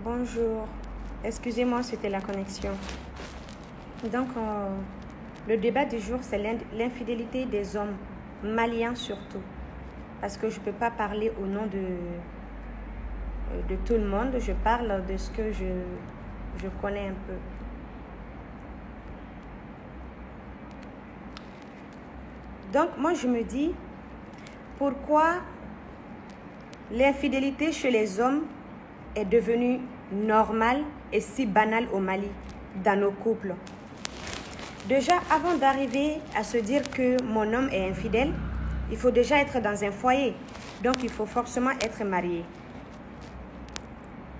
Bonjour. Excusez-moi, c'était la connexion. Donc, le débat du jour, c'est l'infidélité des hommes, maliens surtout. Parce que je ne peux pas parler au nom de tout le monde. Je parle de ce que je connais un peu. Donc, moi, je me dis, pourquoi l'infidélité chez les hommes est devenue normale et si banale au Mali, dans nos couples. Déjà, avant d'arriver à se dire que mon homme est infidèle, il faut déjà être dans un foyer. Donc, il faut forcément être marié.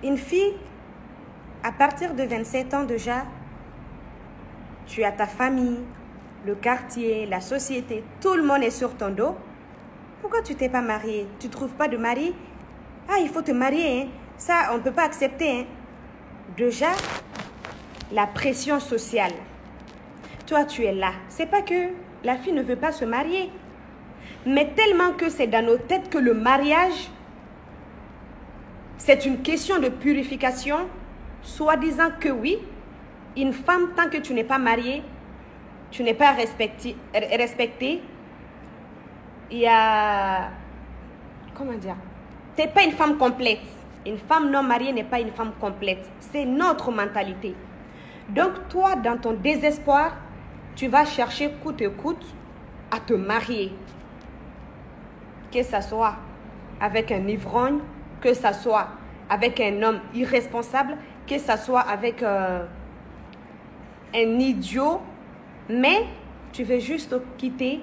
Une fille, à partir de 27 ans déjà, tu as ta famille, le quartier, la société, tout le monde est sur ton dos. Pourquoi tu t'es pas marié? Tu ne trouves pas de mari? Ah, il faut te marier, hein? Ça, on ne peut pas accepter, hein? Déjà, la pression sociale. Toi, tu es là. C'est pas que la fille ne veut pas se marier, mais tellement que c'est dans nos têtes que le mariage, c'est une question de purification, soi-disant que oui, une femme, tant que tu n'es pas mariée, tu n'es pas respectée. Il y a... Comment dire? Tu n'es pas une femme complète. Une femme non mariée n'est pas une femme complète. C'est notre mentalité. Donc, toi, dans ton désespoir, tu vas chercher coûte que coûte à te marier. Que ce soit avec un ivrogne, que ce soit avec un homme irresponsable, que ce soit avec un idiot, mais tu veux juste quitter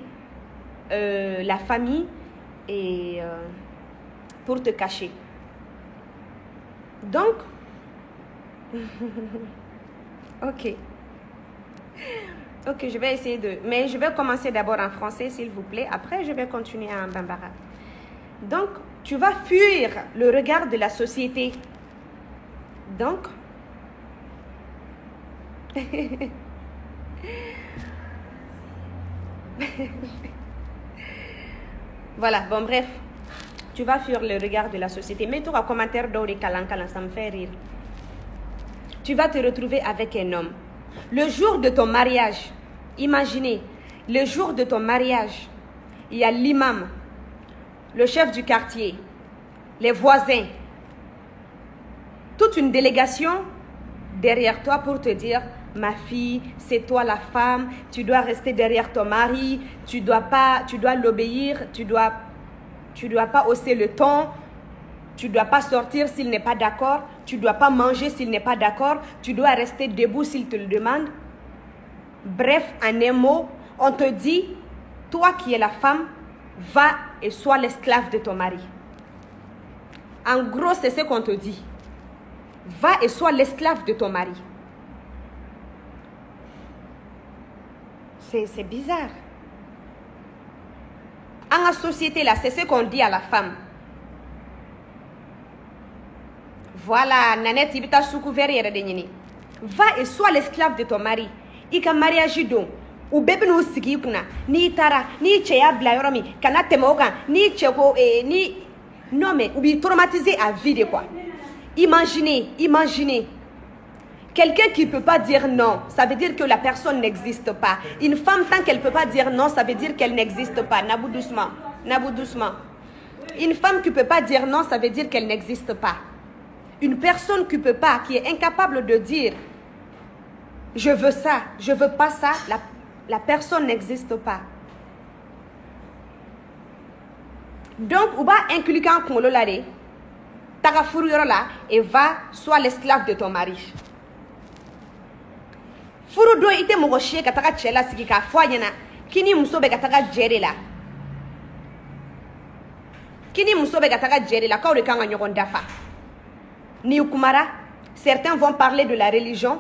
la famille et pour te cacher. Donc, ok, je vais essayer de... Mais je vais commencer d'abord en français, s'il vous plaît. Après, je vais continuer en bambara. Donc, tu vas fuir le regard de la société. Donc, voilà, bon, bref. Tu vas fuir le regard de la société. Mets-toi en commentaire d'Ori Kalan, ça me fait rire. Tu vas te retrouver avec un homme. Le jour de ton mariage, imaginez, le jour de ton mariage, il y a l'imam, le chef du quartier, les voisins, toute une délégation derrière toi pour te dire: ma fille, c'est toi la femme, tu dois rester derrière ton mari, tu dois l'obéir, tu dois pas hausser le ton, tu dois pas sortir s'il n'est pas d'accord, tu dois pas manger s'il n'est pas d'accord, tu dois rester debout s'il te le demande. Bref, en un mot, on te dit, toi qui es la femme, va et sois l'esclave de ton mari. En gros, c'est ce qu'on te dit. Va et sois l'esclave de ton mari. C'est bizarre. En la société, là, c'est ce qu'on dit à la femme. Voilà, Nanette, il va et sois l'esclave de ton mari. Il ka mariage don. Ou bébé nous sigi kuna. Ni tara, ni cheya blayoromi, kana temogan, ni cheko, ni... Non mais, ou bien traumatisé à vie de quoi. Imaginez. Quelqu'un qui ne peut pas dire non, ça veut dire que la personne n'existe pas. Une femme, tant qu'elle ne peut pas dire non, ça veut dire qu'elle n'existe pas. Nabou doucement. Une femme qui ne peut pas dire non, ça veut dire qu'elle n'existe pas. Une personne qui ne peut pas, qui est incapable de dire je veux ça, je ne veux pas ça, la personne n'existe pas. Donc, on va inculquer un kololare, taga furuyorola, et va, sois l'esclave de ton mari. Furu do ite mogo shie kataka chela sigi ka foyena kini musobe kataka jerela ka ore kanga nyogon dafa ni ukumara. Certains vont parler de la religion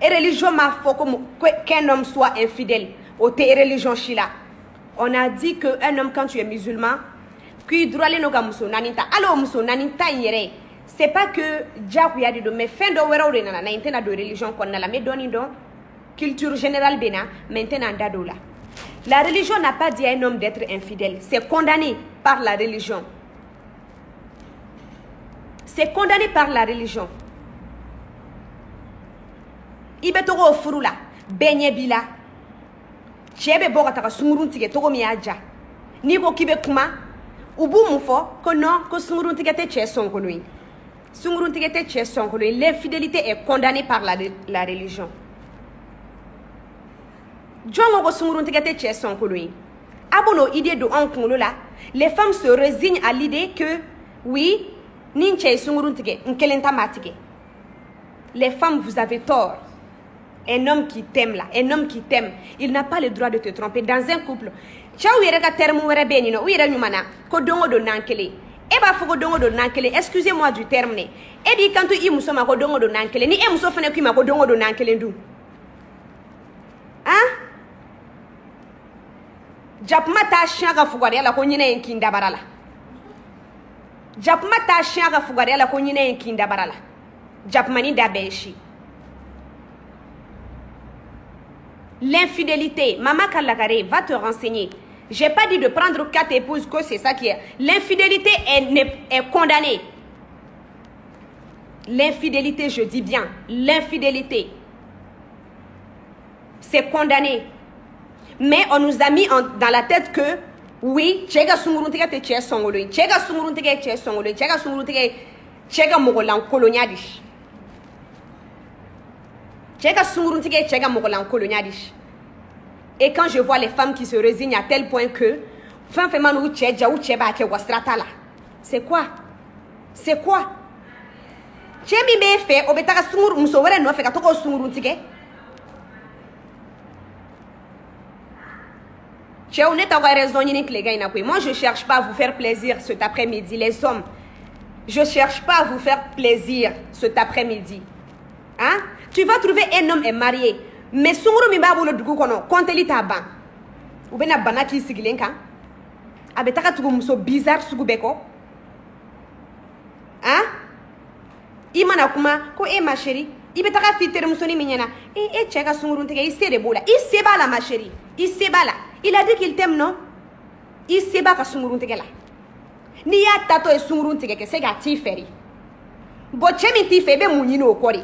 et religion ma foko qu'un homme soit infidèle au te religion shila. On a dit que un homme, quand tu es musulman, qui doit aller no ga muso naninta allo muso naninta yere, c'est pas que jaku ya do mais fin do wera ore na intena de religion kon na la me doni don culture générale bena maintenant dadola. La religion n'a pas dit à un homme d'être infidèle, c'est condamné par la religion. C'est condamné par la religion. Ibe togo furula. Benye bila. Chebe boga taka sungurun tige togo mi aja. Ni ko kibe kuma. Ubu mufo. Ko non. Ko sungurun tige te che sonkolui. Sungurun tige te che sonkolui. L'infidélité est condamnée par la religion. Djongo ko sungurun tige te che sonkolui. Abono idée de onkolo là. Les femmes se résignent à l'idée que oui, ninche sungurun tige nkelenta matige. Les femmes, vous avez tort. Un homme qui t'aime là, un homme qui t'aime, il n'a pas le droit de te tromper. Dans un couple, ciao yerega terme were benino, ou yere nyumana, ko dongo do nankele. E ba fugo dongo do nankele, excusez-moi du terme ne. E bi kanto i muso ma ko dongo do nankele, ni e muso fane ki ma ko dongo do nankele ndu. Hein? Japma ta shanga fugare la ko nyine enkinda barala. Japma ta shanga fugare la ko nyine enkinda barala. Japmani da beshi. L'infidélité, Mama Kalakare, va te renseigner. J'ai pas dit de prendre 4 épouses, que c'est ça qui est. L'infidélité est condamnée. L'infidélité, je dis bien, l'infidélité, c'est condamné. Mais on nous a mis dans la tête que, oui, tchega sumuruntige te tche songolo, tchega sumuruntige tche songolo, tchega sumuruntige tchega mogolan koloniadish. Et quand je vois les femmes qui se résignent à tel point que c'est quoi? C'est quoi? Moi, je ne cherche pas à vous faire plaisir cet après-midi, les hommes. Je ne cherche pas à vous faire plaisir cet après-midi. Hein? Tu vas trouver un homme est marié. Mais sunguru mi babu le dugu kono konteli ta ban. Ou bena banaki sigilenka. Abetaka tugu muso bizarre sugu beko. Hein? Imana kuma ko ma chérie. Ibetaka fitere muso ni minyana. Cheka sunguru nteke isere bola. Iseba la ma chérie. Iseba la. Il a dit qu'il t'aime non? Iseba ka sunguru nteke la. Ni ya tato e sunguru nteke ke sega ti feri. Bo chemi ti febe munyino okori.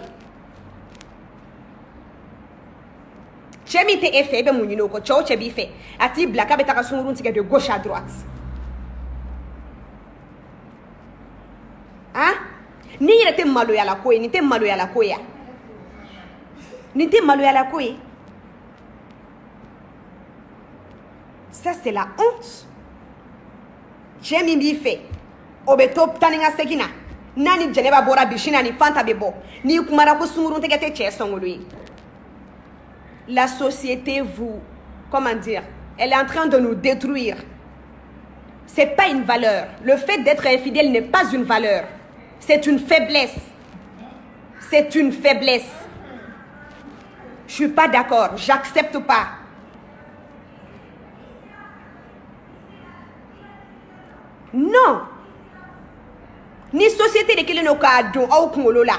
Chemi te effet be munino ko chow chebi fait ati blaka betaka sungurun tige de gauche à droite. Hein? Ni yete malo ya la koye, ni te malo ya la koya. Ni te malo ya la koye. Ça c'est la honte. Chemi bi fait. Obeto taninga sekina. Nani jeneba bora bishina ni fanta bebo. Ni kumara ko sungurun tige te che songolui. La société comment dire, elle est en train de nous détruire. C'est pas une valeur. Le fait d'être infidèle n'est pas une valeur. C'est une faiblesse. C'est une faiblesse. Je suis pas d'accord. J'accepte pas. Non. Ni société de kele no ka don au kungolo la.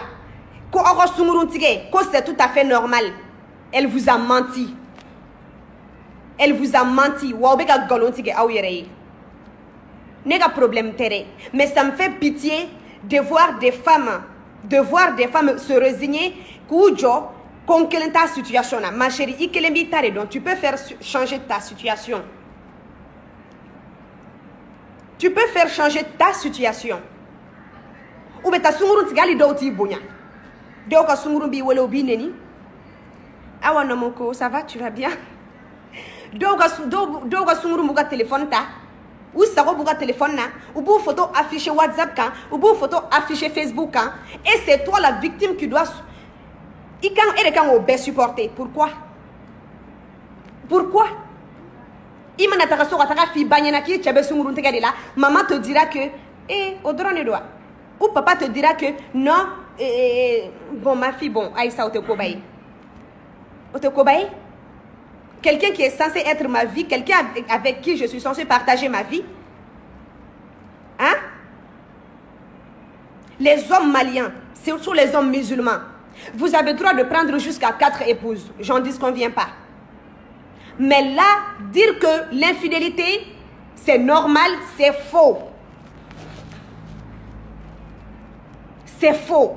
Ko oko sungurun tige, ko c'est tout à fait normal. Elle vous a menti. Elle vous a menti. Wabeka galontige awyere. Nega problème tere. Mais ça me fait pitié de voir des femmes se résigner kujo konkelin ta situation. Ma chérie, ikelembi tare donc tu peux faire changer ta situation. Tu peux faire changer ta situation. Ou beta sungurun tigali douti bonya. Doka sungurun bi wele obi neni. Awa no moko, ça va, tu vas bien? Doga sunguru muga téléphone ta. Ou sako muga téléphone na. Ou bou photo affichée WhatsApp kan. Ou bou photo affichée Facebook kan. Et c'est toi la victime qui doit. Ikan ere kan obe supporter. Pourquoi? Pourquoi? Imana taka soka taka fi banyana ki tchebe sunguru ntega de là. Maman te dira que au drone doigt. Ou papa te dira que non. Bon ma fille bon Aïssa ote kobaye. Quelqu'un qui est censé être ma vie, quelqu'un avec qui je suis censé partager ma vie. Hein? Les hommes maliens, surtout les hommes musulmans, vous avez le droit de prendre jusqu'à 4 épouses. J'en disconviens pas. Mais là, dire que l'infidélité, c'est normal, c'est faux. C'est faux.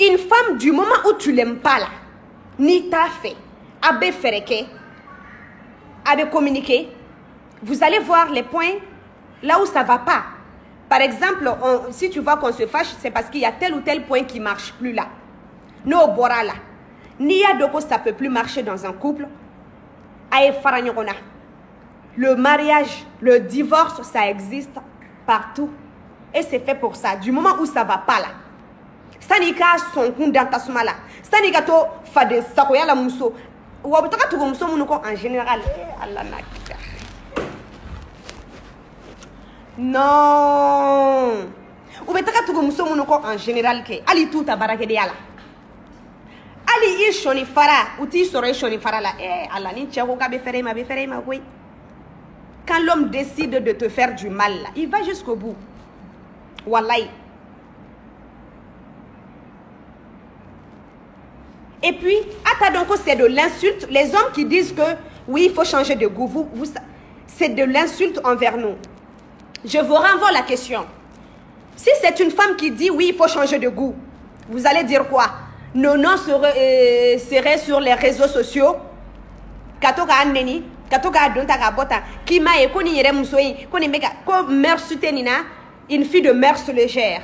Une femme, du moment où tu l'aimes pas là, ni t'a fait, abe fereke, abe communiquer, vous allez voir les points là où ça va pas. Par exemple, si tu vois qu'on se fâche, c'est parce qu'il y a tel ou tel point qui marche plus là. No bora là. Ni ya doko ça peut plus marcher dans un couple. Aye faranyona. Le mariage, le divorce, ça existe partout. Et c'est fait pour ça. Du moment où ça va pas là. Stanika son kunda tasuma là. Stanika to fade sakoya la muso. Ou abutaka to muso munuko en général. Allah nakita. Non. Ou betaka to muso munuko en général ke. Ali tout tabarake de yala. Ali i shoni fara. Ou ti sore shoni fara là. Allah ni tchako ka be ferema oui. Quand l'homme décide de te faire du mal, là, il va jusqu'au bout. Wallahi. Et puis, donc c'est de l'insulte. Les hommes qui disent que oui, il faut changer de goût, c'est de l'insulte envers nous. Je vous renvoie la question. Si c'est une femme qui dit oui, il faut changer de goût, vous allez dire quoi? Nos noms seraient sur les réseaux sociaux. Katoka anneni. Qui m'a une fille de mœurs légère.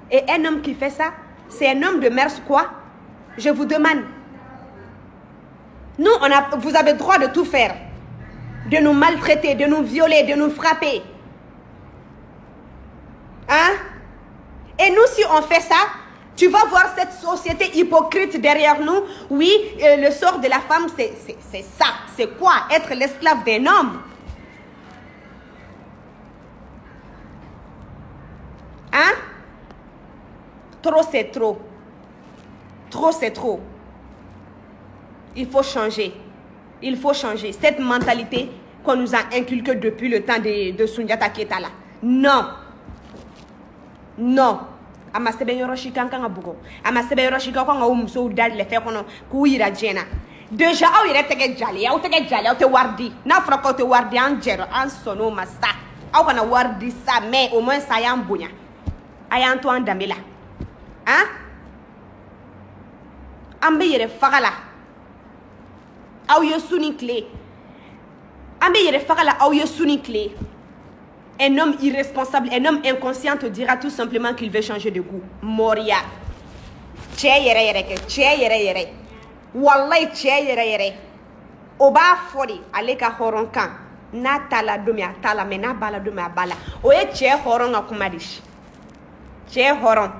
Et un homme qui fait ça, c'est un homme de mœurs quoi? Je vous demande. Nous, vous avez le droit de tout faire. De nous maltraiter, de nous violer, de nous frapper. Hein? Et nous, si on fait ça, tu vas voir cette société hypocrite derrière nous. Oui, le sort de la femme, c'est ça. C'est quoi? Être l'esclave d'un homme. Hein? Trop, c'est trop. Trop, c'est trop. Il faut changer. Il faut changer. Cette mentalité qu'on nous a inculquée depuis le temps de Sundiata Keita là. Non. Non. Ama sebe yoroshi kankanga bugo ama sebe yoroshi kankanga umso dal le fe kono ku yira jena déjà aw yere tege jali aw te wardi na frako te wardi an jero an sono masa aw kana wardi sa mais au moins ça yan bonya ayan to andamela hein ambe yere fagala aw yo suni clé ambe yere fagala aw yo suni clé. Un homme irresponsable, un homme inconscient te dira tout simplement qu'il veut changer de goût. Moria. Tche yere. Wallahi tche yere. Oba fori, ale ka horonkan. Na tala domi atala, me na bala domi abala. Oye tche horon akumadish. Tche horon.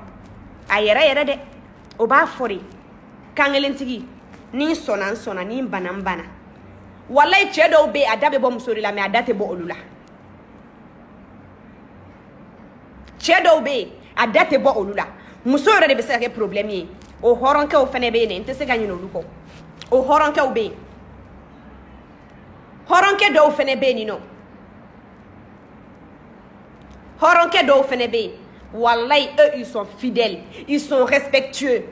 A yere de. Oba fori. Kangelentigi. Ni sona, ni mbana. Wallahi tche do be adabe bo musori la me adate bo olula. Chedo be adate bo olula muso yore de be se problème yi o horonke o fene be ne nte se ganyi no luko o horonke o be horonke do fene be ni no horonke do fene be wallahi eux ils sont fidèles, ils sont respectueux.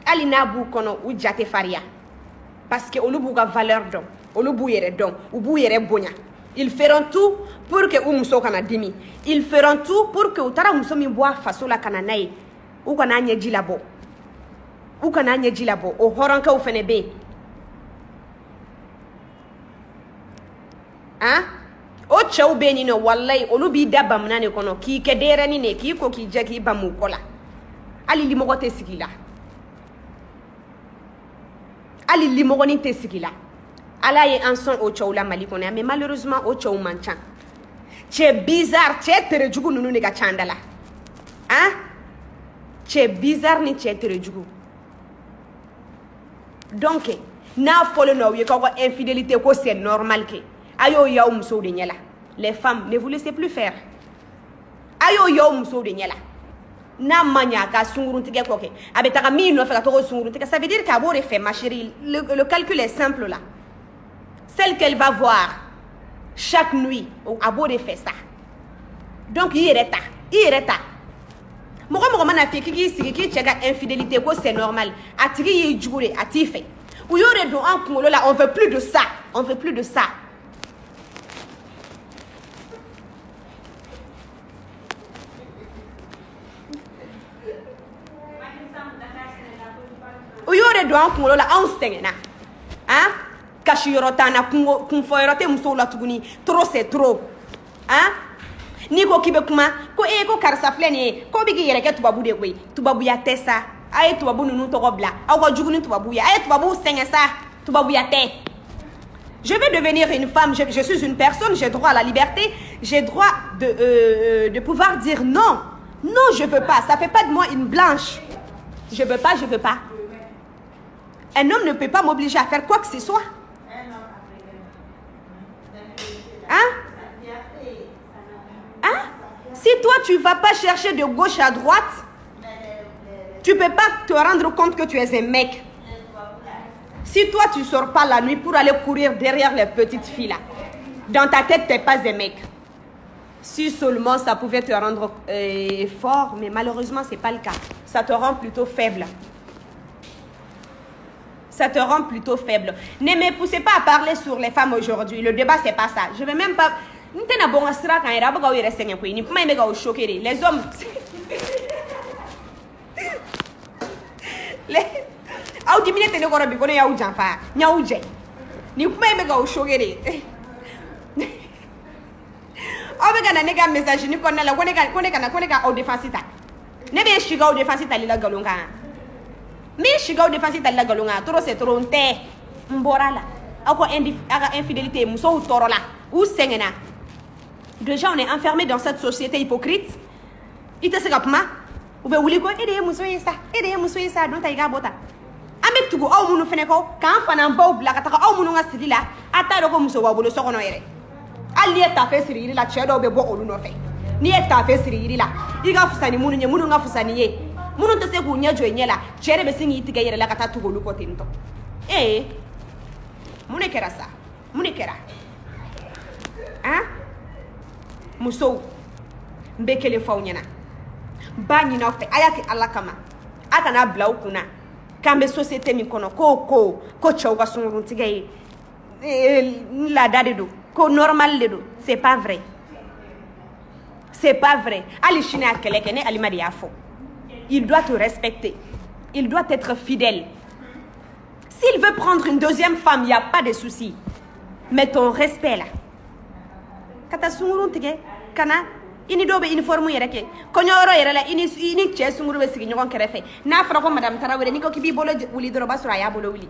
Ali nabu kono u jate faria parce que olubu ga valeur don olubu yere don ubu yere bonya. Ils feront tout pour que umuso kana dimi. Ils feront tout pour que utara muso mi boa fasola kana nai. U kana anye jilabo. O horanka u fene be. Hein? O chau be ni no wallahi olubi daba mnane kono ki kedere ni ne ki ko ki jeki ba mu kola. Ali limogo te sigila. Ali limogo ni te sigila. Allah est en son au chou la malikone mais malheureusement au chou manchan. C'est bizarre, c'est tere jugu nunu nega chandala. Hein? C'est bizarre ni c'est tere jugu. Donc, na folo no ye ko infidélité ko c'est normal ke. Ayo ya umso de nyala. Les femmes, ne vous laissez plus faire. Ayo ya umso de nyala. Na manya ka sungurun tige ko ke. Abetaka mi no fa to sungurun tige, ça veut dire qu'abo refait ma chérie. Le calcul est simple là. Celle qu'elle va voir chaque nuit, à beau de faire ça. Donc, il est ta. Mogo mana fi ki sigi ki chega infidélité ko c'est normal. Atigi yi jure atife. Ou yore do an kungolo là, on veut plus de ça. don an kunkolo la anw sɛgɛnna hein kasiyɔrɔ t'an na kunfɔyɔrɔ tɛ musow la tuguni trop c'est trop hein n'i ko k'i bɛ kuma ko ko karisa filɛ nin ye ko bɛ k'i yɛrɛ kɛ tubabu de koyi tubabuya tɛ sa a ye tubabu ninnu tɔgɔ bila aw ka jugu ni tubabu ye a ye tubabuw sɛgɛn sa tubabuya tɛ. Je vais devenir une femme, je suis une personne, j'ai droit à la liberté, j'ai droit de pouvoir dire non. Non, je ne veux pas, ça ne fait pas de moi une blanche. Je ne veux pas, je ne veux pas. Un homme ne peut pas m'obliger à faire quoi que ce soit. Hein? Hein? Si toi, tu ne vas pas chercher de gauche à droite, tu ne peux pas te rendre compte que tu es un mec. Si toi, tu ne sors pas la nuit pour aller courir derrière les petites filles là, dans ta tête, tu n'es pas un mec. Si seulement ça pouvait te rendre fort, mais malheureusement, ce n'est pas le cas. Ça te rend plutôt faible. Ça te rend plutôt faible. Ne me poussez pas à parler sur les femmes aujourd'hui. Le débat, ce n'est pas ça. Je ne vais même pas... Les hommes... Aw dimine tɛ ne kɔrɔ bi ko ne y'aw janfa y'aw jɛ ni kuma in bɛ ka o choquer de aw bɛ ka na ne ka message ni kɔnɔna la ko ne ka aw défense ta ne bɛ si ka aw défense tali la nkalon kan n bɛ si ka aw défense tali la nkalon kan trop c'est trop n tɛ n bɔra la aw ka infidélité musow tɔɔrɔ la u sɛgɛnna déjà on est enfermé dans cette société hypocrite i tɛ se ka kuma u bɛ wuli ko e de ye muso ye sa don ta i k'a bɔ ta. Ame tugu aw munu fene ko kan fana baw bila ka taga aw munu nga siri la ata do ko muso wa bolo so kono yere ali ye ta fe siri yiri la che do be bo olu no fe ni ye ta fe siri yiri la i ga fusani munu nye munu nga fusani ye munu te se ku nya jo nye la che be singi itiga yere la ka ta tugu lu ko tinto mune kera sa mune kera hein muso mbe kele faw nyana ba nyina fe ayaki Allah kama aka na bla ukuna kambe société mi kono ko cɛw ka sunguruntigɛ ye laada de do ko normal de do c'est pas vrai ali sini a kɛlɛ kɛ ne Alima de y'a fɔ il doit te respecter il doit être fidèle s'il veut prendre une deuxième femme il y a pas de souci mais ton respect là ka taa sunguruntigɛ kana ini do be uniforme yɛrɛ kɛ kɔɲɔyɔrɔ yɛrɛ la ini cɛ sunguru bɛ sigi ɲɔgɔn kɛrɛfɛ n'a fɔra ko madame Tarawele ni ko k'i b'i bolo wuli dɔrɔn o b'a sɔrɔ a y'a bolo wuli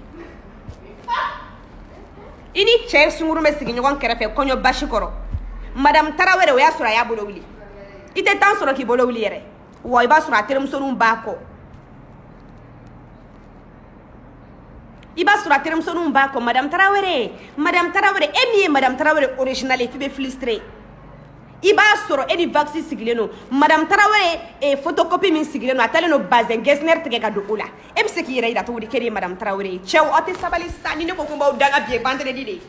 ini cɛ sunguru bɛ sigi ɲɔgɔn kɛrɛfɛ kɔɲɔ basi kɔrɔ madame Tarawele o y'a sɔrɔ a y'a bolo wuli i tɛ temps sɔrɔ k'i bolo wuli yɛrɛ wa i b'a sɔrɔ a terimusoninw b'a kɔ madame Tarawele e min ye madame Tarawele original ye f'i bɛ filistrer i b'a sɔrɔ e ni vaccin sigilen no madame Tarawele photocopie min sigilen no a talen no bazin Gesner tigɛ ka don o la e bɛ se k'i yɛrɛ yira cogo di k'e de ye madame Tarawele cɛw aw tɛ sabali sa ni ne ko ko n b'aw danga bi ye vendredi de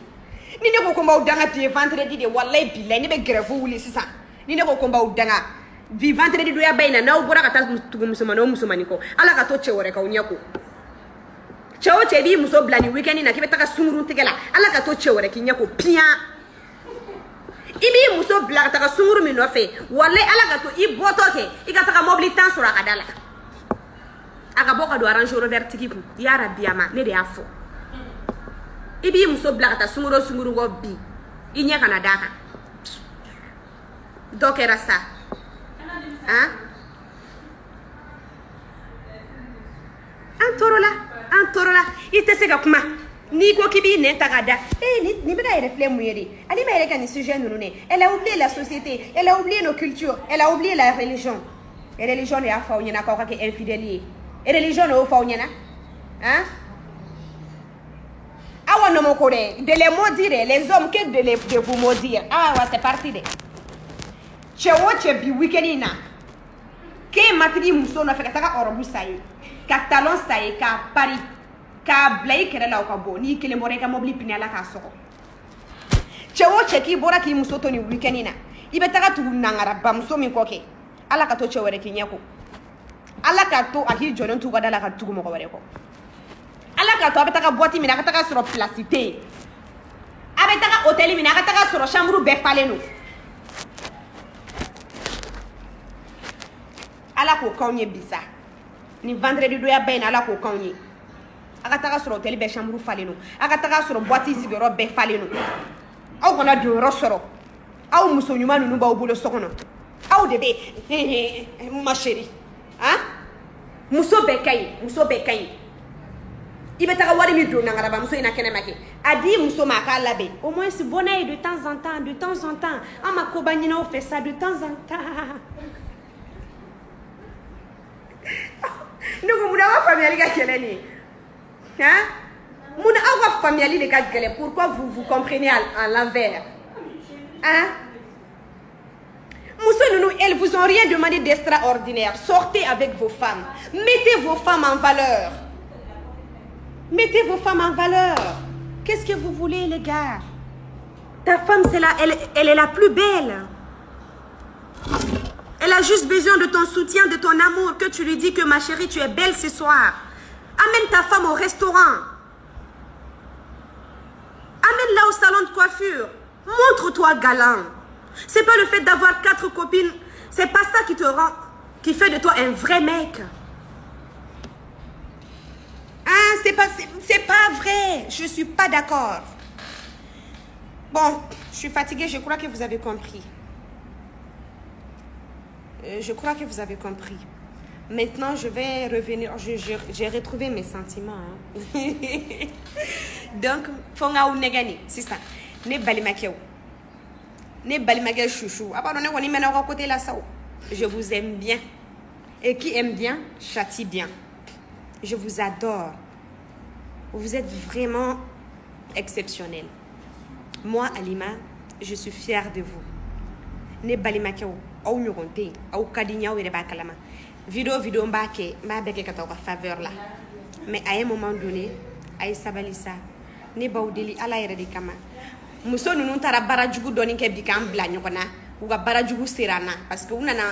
ni ne ko ko n b'aw danga bi ye vendredi de walayi bilayi ne bɛ grève wuli sisan ni ne ko ko n b'aw danga bi vendredi doya ba in na n'aw bɔra ka taa tugu musomanin o musomanin kɔ ala ka to cɛ wɛrɛ k'aw ɲɛ ko cɛ o cɛ b'i muso bila ni weekend na k'i bɛ taga sungurun tigɛ la ala ka to cɛ wɛrɛ k'i ɲɛ ko piyan i b'i muso bila ka taga sunguru min nɔfɛ walayi ala ka to i bɔtɔ kɛ i ka taga mobili tan sɔrɔ a ka da la a ka bɔ ka don Range Rover tigi kun yarabi ama ne de y'a fɔ i b'i muso bila ka taa sunguru kɔ bi i ɲɛ kana d'a kan dɔ kɛra sa an tɔɔrɔ la i tɛ se ka kuma n'i ko k'i b'i nɛn ta ka da ni bɛna yɛrɛ filɛ mun ye de Alima yɛrɛ ka nin sujet ninnu dɛ elle a oublié la société elle a oublié nos cultures elle a oublié la religion religion de y'a fɔ aw ɲɛna k'aw ka kɛ infidèle ye religion de y'o fɔ aw ɲɛna awa nomo ko dɛ de les maudire les hommes que de vous maudire wa c'est parti dɛ cɛ o cɛ bi weekend in na k'e ma tigi muso nɔfɛ ka taga ɔrɔbu sa ye ka talon sa ye k'a pari k'a bila i kɛrɛ la o ka bɔ n'i kelen bɔra i ka mobili pine ala k'a sɔgɔ cɛ o cɛ k'i bɔra k'i muso to ni weekend in na i bɛ taga tugu nangara bamuso min kɔ kɛ ala ka to cɛ wɛrɛ k'i ɲɛ ko ala ka to a k'i jɔlen t'u ka da la ka tugu mɔgɔ wɛrɛ kɔ ala ka to a bɛ taga boîte min na a ka taga sɔrɔ place tɛ yen a bɛ taga hôtel min na a ka taga sɔrɔ chambre bɛɛ falen don ala k'o k'anw ye bi sa ni vendredi doya ba in na ala k'o k'anw ye Akataka soro teli be chambre faleno. Akataka soro boîte ici de robe be faleno. Aw kana do rosoro. Aw muso nyuma nunu ba obulo sokono. Aw de be ma chérie. Hein? Muso be kay. Ibe taka wari mi do nangara muso ina kene make. Adi muso maka labe. Au moins c'est bonheur de temps en temps. Ama kobanyina on fait ça de temps en temps. Nous muna wa famille ga keleni. Hein? Muna wa famille de ga kele. Pourquoi vous comprenez à l'envers? Hein? Moussa Nounou, elles vous ont rien demandé d'extraordinaire. Sortez avec vos femmes. Mettez vos femmes en valeur. Qu'est-ce que vous voulez, les gars? Ta femme, elle est la plus belle. Elle a juste besoin de ton soutien, de ton amour, que tu lui dis que ma chérie, tu es belle ce soir. Amène ta femme au restaurant. Amène-la au salon de coiffure. Montre-toi galant. C'est pas le fait d'avoir 4 copines. C'est pas ça qui fait de toi un vrai mec. Ah, c'est pas vrai. Je suis pas d'accord. Bon, je suis fatiguée. Je crois que vous avez compris. Maintenant, je vais revenir. J'ai retrouvé mes sentiments. Hein. Donc, fonga ou negani, c'est ça. Ne balimakeo. Ne balimake chouchou. Je vous aime bien. Et qui aime bien, châtie bien. Je vous adore. Vous êtes vraiment exceptionnel. Moi, Alima, je suis fière de vous. Ne balimake ou nyoronte, ou kadinya ou reba kalama. Vidéo mbake, ma beke katoka faveur là. Mais à un moment donné, aïe sabalisa, ne baoudeli ala yere kama. Muso nunu tara barajugu doni ke bikam bla nyokona uga barajugu serana parce que unana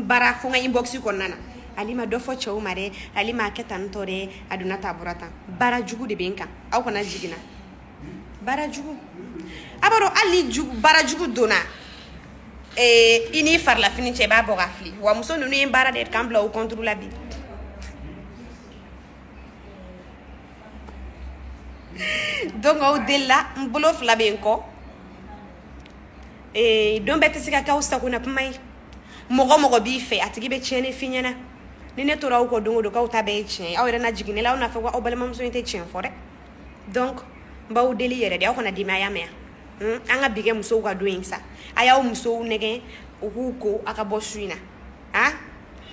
bara fonga inbox ko nana alima dofo chew mare alima ketantore aduna taburata barajugu de benka aw kona jigina barajugu abaro ali jugu barajugu dona ini far la fini che ba bogafli wa muso nunu en bara de kambla au contre la bi donc au delà mbolo flabenko don bete sika ka usta kuna pmai mogo bife atigi be chene finyana ni ne tora ko dongo do ka uta be chen awere na jigine la una fa wa obale mamso inte chen fore donc mba u deli yere de akona di maya me anga bige muso ga doing ça aya o muso nege uhuko akabo suina hein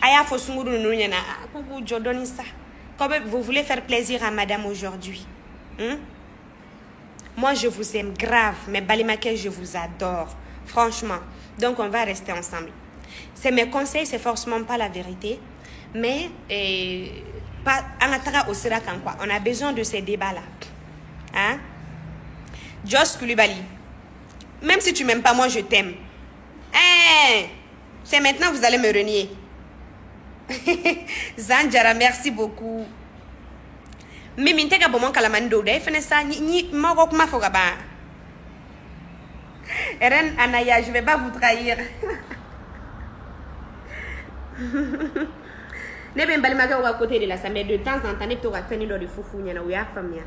aya fo sunguru no nyana kuku jodoni ça comme vous voulez faire plaisir à madame aujourd'hui. Moi, je vous aime grave, mais Balimake, je vous adore. Franchement. Donc, on va rester ensemble. C'est mes conseils, c'est forcément pas la vérité. Mais, on a besoin de ces débats-là. Hein? Joss Koulibaly. Même si tu m'aimes pas, moi, je t'aime. C'est maintenant que vous allez me renier. Zanjara, merci beaucoup. Mais mintega bomon kalamando de fenesa ni magok mafoga ba. Eren Anaya, je vais pas vous trahir. Ne ben balimaka au côté de la samedi de temps en temps ne t'aura fait ni de foufou nyana ou ya famia.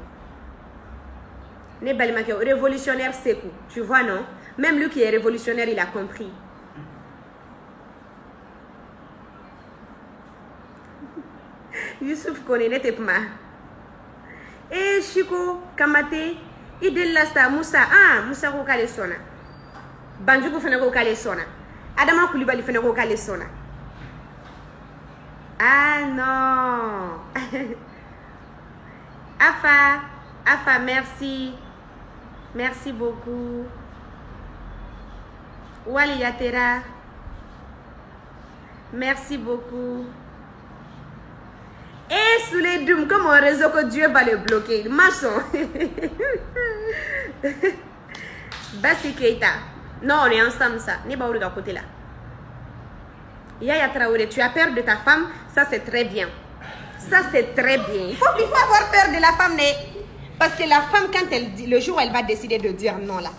Ne balimaka révolutionnaire Sekou, tu vois non? Même lui qui est révolutionnaire, il a compris. Youssouf connaît n'était pas. Chico, Kamate, Idella sa Moussa, Moussa Rokale Sona. Banjugo Fenero Kale Sona. Adama Koulibaly Fenero Kale Sona. Ah non. Afa, merci. Merci beaucoup. Wali Yatera. Merci beaucoup. Et sous les dômes, comme un réseau que Dieu va le bloquer. Maçon. Bassi Keita. Non, on est ensemble, ça. N'est pas au côté là. Yaya Traoré, tu as peur de ta femme. Ça, c'est très bien. Ça, c'est très bien. Il faut avoir peur de la femme. Parce que la femme, quand elle dit, le jour où elle va décider de dire non là.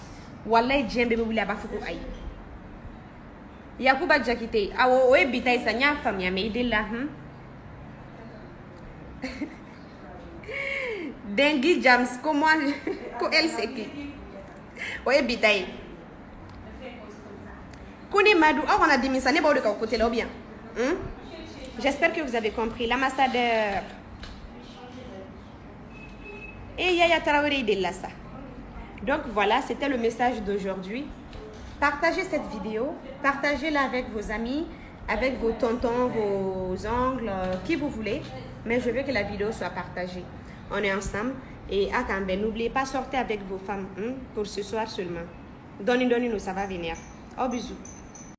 Wallahi, j'aime bébé, vous l'avez fait. Aïe. Yakuba Jakite. Ah, ouais, bitaï, ça n'y a femme, mais il est là. Dengue James, comment elle c'est qui? Oui, Bitaï. Kuni Madou, on a dit ça n'est pas de côté là ou bien. J'espère que vous avez compris. L'ambassadeur. Et Yaya Traoré de Lassa. Donc voilà, c'était le message d'aujourd'hui. Partagez cette vidéo, partagez-la avec vos amis, avec vos tontons, vos oncles, qui vous voulez. Mais je veux que la vidéo soit partagée. On est ensemble. Et à Cambe, n'oubliez pas, sortez avec vos femmes pour ce soir seulement. Donnez-nous, ça va venir. Au bisous.